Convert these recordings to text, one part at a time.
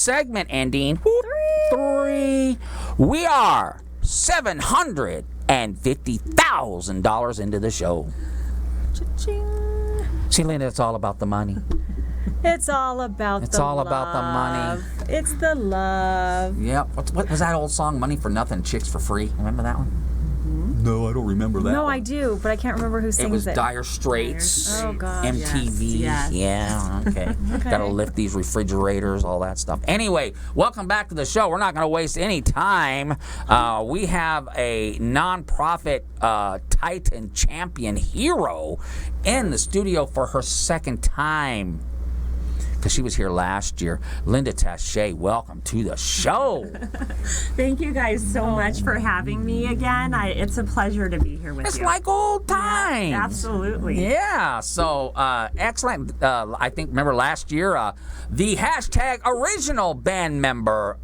segment ending. 3. We are $750,000 into the show. Cha-ching. See, Linda, it's all about the money. It's all about It's all about the money. It's the love. Yep. What was that old song, Money for Nothing, Chicks for Free? Remember that one? No, I don't remember that No, one. I do, but I can't remember who sings It was it. Dire Straits. Oh, God. MTV. Yes. Yeah, okay. Gotta lift these refrigerators, all that stuff. Anyway, welcome back to the show. We're not gonna waste any time. We have a nonprofit Titan champion hero in the studio for her second time, because she was here last year. Linda Taché, welcome to the show. Thank you guys so much for having me again. It's a pleasure to be here with It's you. like old times. Absolutely. Yeah, so excellent. I think, remember last year, the hashtag original band member,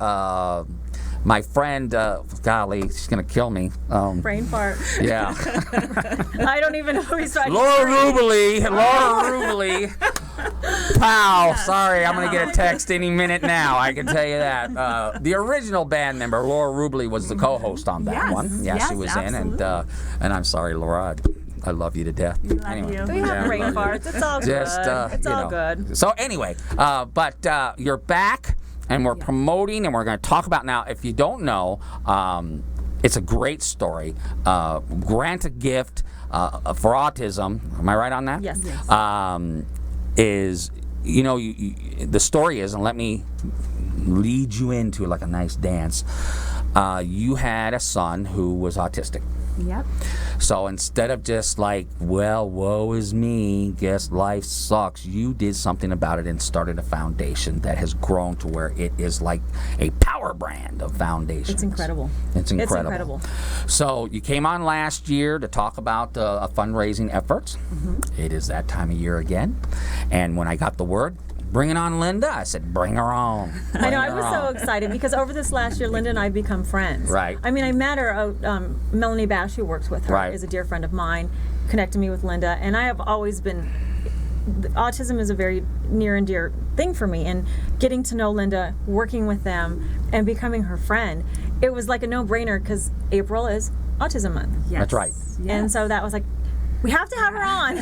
my friend, golly, she's going to kill me. Brain fart. Yeah. I don't even know who he's talking Laura Rubely. Pow, sorry, I'm going to get a text any minute now, I can tell you that. The original band member, Laura Rubely, was the co-host on that Yes, one. Yeah, yes, she was absolutely. in, and I'm sorry, Laura, I love you to death. Love you. We have brain farts. It's all good. It's all good. So anyway, but you're back, and we're promoting, and we're going to talk about now. If you don't know, it's a great story. Grant a Gift for Autism. Am I right on that? Yes. Is the story is, and let me lead you into it like a nice dance. You had a son who was autistic. Yep. So instead of just like, well, woe is me, guess life sucks, you did something about it and started a foundation that has grown to where it is like a power brand of foundations. It's incredible. It's incredible. So you came on last year to talk about fundraising efforts. Mm-hmm. It is that time of year again. And when I got the word, bring it on, Linda, I said, bring her on. I know, I was so excited because over this last year, Linda and I have become friends. Right. I mean, I met her, Melanie Bash, who works with her, Right. is a dear friend of mine, connected me with Linda, and I have always been, autism is a very near and dear thing for me, and getting to know Linda, working with them, and becoming her friend, it was like a no-brainer because April is Autism Month. Yes. That's right. Yes. And so that was like, we have to have her on.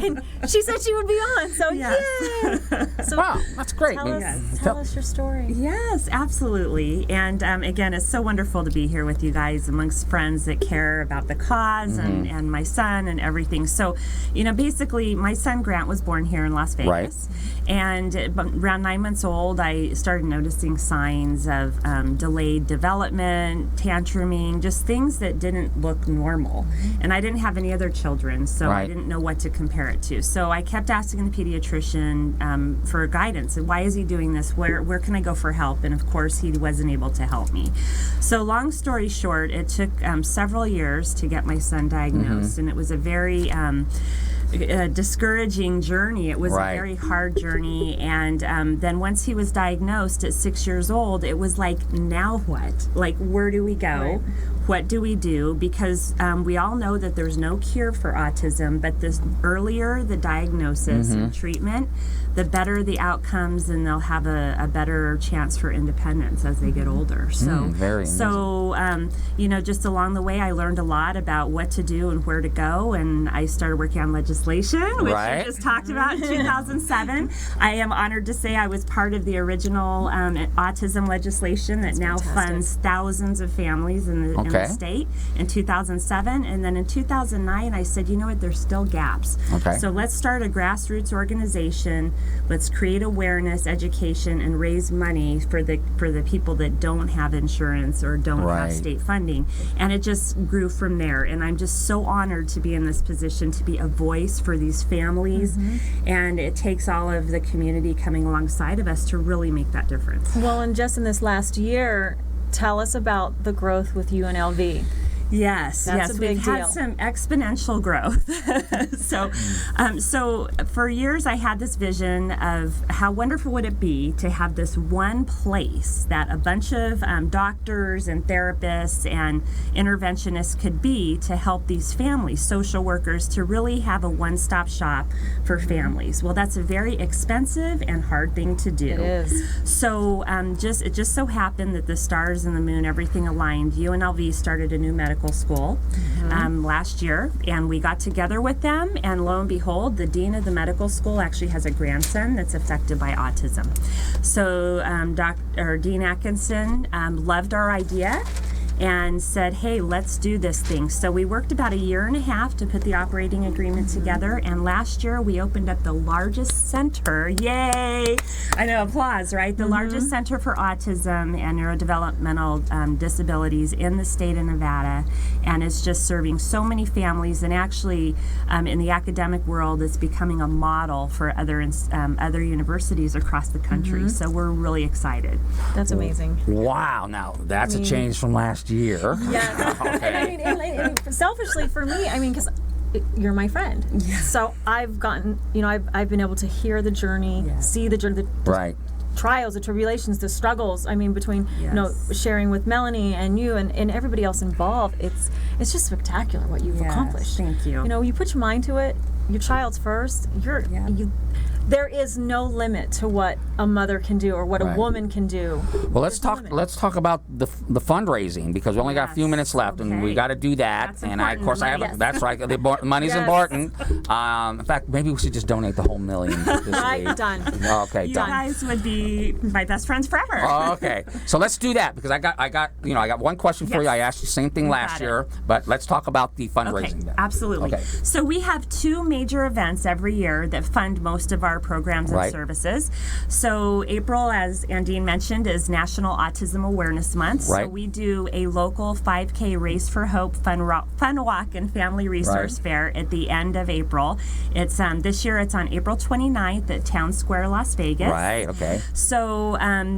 And she said she would be on, so Yes. yay! So Wow, that's great. tell us your story. Yes, absolutely. And again, it's so wonderful to be here with you guys amongst friends that care about the cause and my son and everything. So, basically, my son Grant was born here in Las Vegas. Right. And around 9 months old, I started noticing signs of delayed development, tantruming, just things that didn't look normal. And I didn't have any other children, so Right. I didn't know what to compare it to. So I kept asking the pediatrician for guidance. Why is he doing this? Where can I go for help? And of course, he wasn't able to help me. So long story short, it took several years to get my son diagnosed, and it was a very discouraging journey. It was Right. a very hard journey, and then once he was diagnosed at 6 years old, it was like, now what? Like, where do we go? Right. What do we do? Because we all know that there's no cure for autism, but the earlier the diagnosis and treatment, the better the outcomes, and they'll have a better chance for independence as they get older. So, very just along the way, I learned a lot about what to do and where to go, and I started working on legislation, which Right. you just talked about in 2007. I am honored to say I was part of the original autism legislation that now funds thousands of families in the state in 2007. And then in 2009, I said, you know what, there's still gaps. Okay. So let's start a grassroots organization. Let's create awareness, education, and raise money for the people that don't have insurance or don't Right. have state funding. And it just grew from there. And I'm just so honored to be in this position to be a voice for these families. And it takes all of the community coming alongside of us to really make that difference. Well, and just in this last year, tell us about the growth with UNLV. Yes, That's yes, a big we've had deal. some exponential growth. So for years I had this vision of how wonderful would it be to have this one place that a bunch of doctors and therapists and interventionists could be to help these families, social workers, to really have a one-stop shop for families. Well, that's a very expensive and hard thing to do. It is. So it just so happened that the stars and the moon, everything aligned. UNLV started a new medical school last year, and we got together with them, and lo and behold, the dean of the medical school actually has a grandson that's affected by autism. So Dean Atkinson loved our idea and said, hey, let's do this thing. So we worked about a year and a half to put the operating agreement together, and last year we opened up the largest center, yay! I know, applause, right? The largest center for autism and neurodevelopmental disabilities in the state of Nevada, and it's just serving so many families, and actually in the academic world, it's becoming a model for other universities across the country. So we're really excited. That's amazing. Wow, now that's a change from last year. Yeah. And I mean, and selfishly for me, I mean, because you're my friend. So I've gotten, I've been able to hear the journey, see the journey, the Right. trials, the tribulations, the struggles. I mean, between sharing with Melanie and you and everybody else involved, it's just spectacular what you've accomplished. Thank you. You put your mind to it. Your child's first. There is no limit to what a mother can do or what a woman can do. Well, let's talk about the fundraising, because we only got a few minutes left, and we got to do that. That's and important. of course, I have Yes. that's right. The money's important. In fact, maybe we should just donate the whole $1 million this Right, week. done. Okay, You done. guys would be my best friends forever. Okay, so let's do that, because I got one question for you. Yes. I asked you the same thing last got it. year, but let's talk about the fundraising. Okay, then. absolutely. Okay. So we have two major events every year that fund most of our programs and Right. services. So April, as Andine mentioned, is National Autism Awareness Month. Right. So we do a local 5K Race for Hope fun walk and family resource fair at the end of April. It's this year it's on April 29th at Town Square, Las Vegas. Right. Okay. So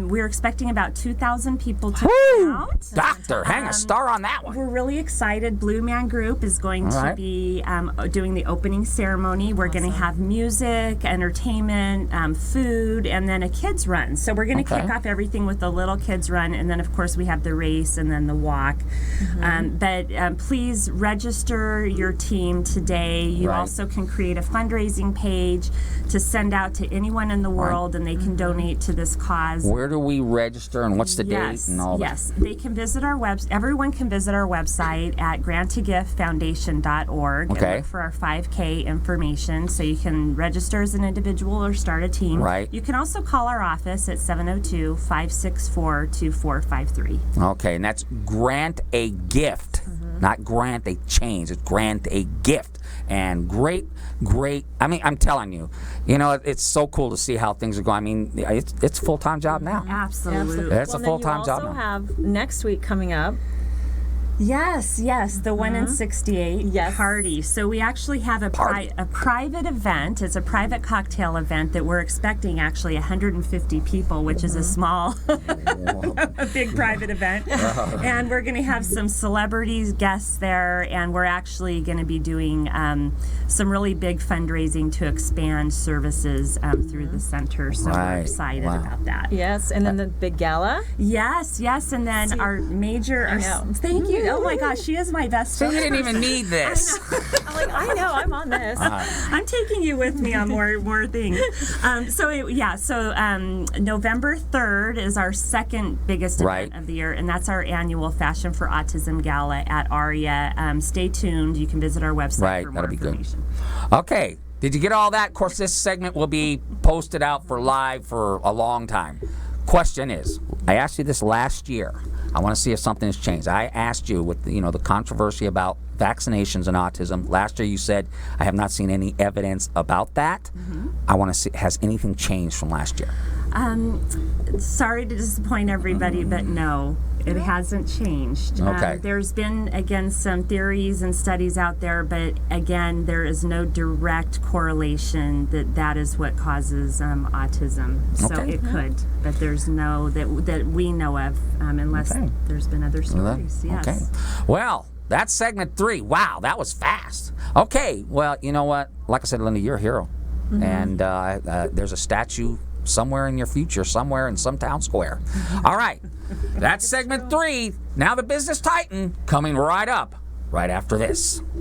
we're expecting about 2,000 people to Woo! come out. Doctor, hang a star on that one. We're really excited. Blue Man Group is going All to right. be doing the opening ceremony. We're going to have music, entertainment, food, and then a kids run. So we're going to kick off everything with the little kids run, and then of course we have the race and then the walk. But please register your team today. You Right. also can create a fundraising page to send out to anyone in the world, and they can donate to this cause. Where do we register, and what's the date and all that? Yes, they can visit our everyone can visit our website at granttogiftfoundation.org Okay. and look for our 5K information, so you can register as an individual or start a team. Right. You can also call our office at 702-564-2453. Okay, and that's grant a gift, not grant a change. It's grant a gift. And great. I mean, I'm telling you, it's so cool to see how things are going. I mean, it's a full-time job now. Absolutely. It's a full-time job You also now. have next week coming up. Yes, the one in 68 Yes. party. So we actually have a private event. It's a private cocktail event that we're expecting actually 150 people, which is a small, a big private event. And we're going to have some celebrities, guests there, and we're actually going to be doing some really big fundraising to expand services through the center. So Right. we're excited Wow. about that. Yes, and then the big gala. Yes, and then our major. Thank you. Oh my gosh, she is my best So friend. you didn't even need this. I'm like, I know, I'm on this. I'm taking you with me on more things. So November 3rd is our second biggest event Right. of the year, and that's our annual Fashion for Autism Gala at ARIA. Stay tuned. You can visit our website Right, for more that'll be good. information. Okay, did you get all that? Of course, this segment will be posted out for live for a long time. Question is, I asked you this last year. I want to see if something has changed. I asked you with the controversy about vaccinations and autism. Last year you said, I have not seen any evidence about that. I want to see, has anything changed from last year? Sorry to disappoint everybody, but no, it hasn't changed. Okay. There's been, again, some theories and studies out there, but again, there is no direct correlation that is what causes autism. So Okay. it could, but there's no, that we know of, unless Okay. there's been other stories. Yes. Okay. Well, That's segment 3. Wow, that was fast. Okay, well, you know what? Like I said, Linda, you're a hero. And there's a statue somewhere in your future, somewhere in some town square. All right, that's segment 3. Now the Business Titan coming right up, right after this.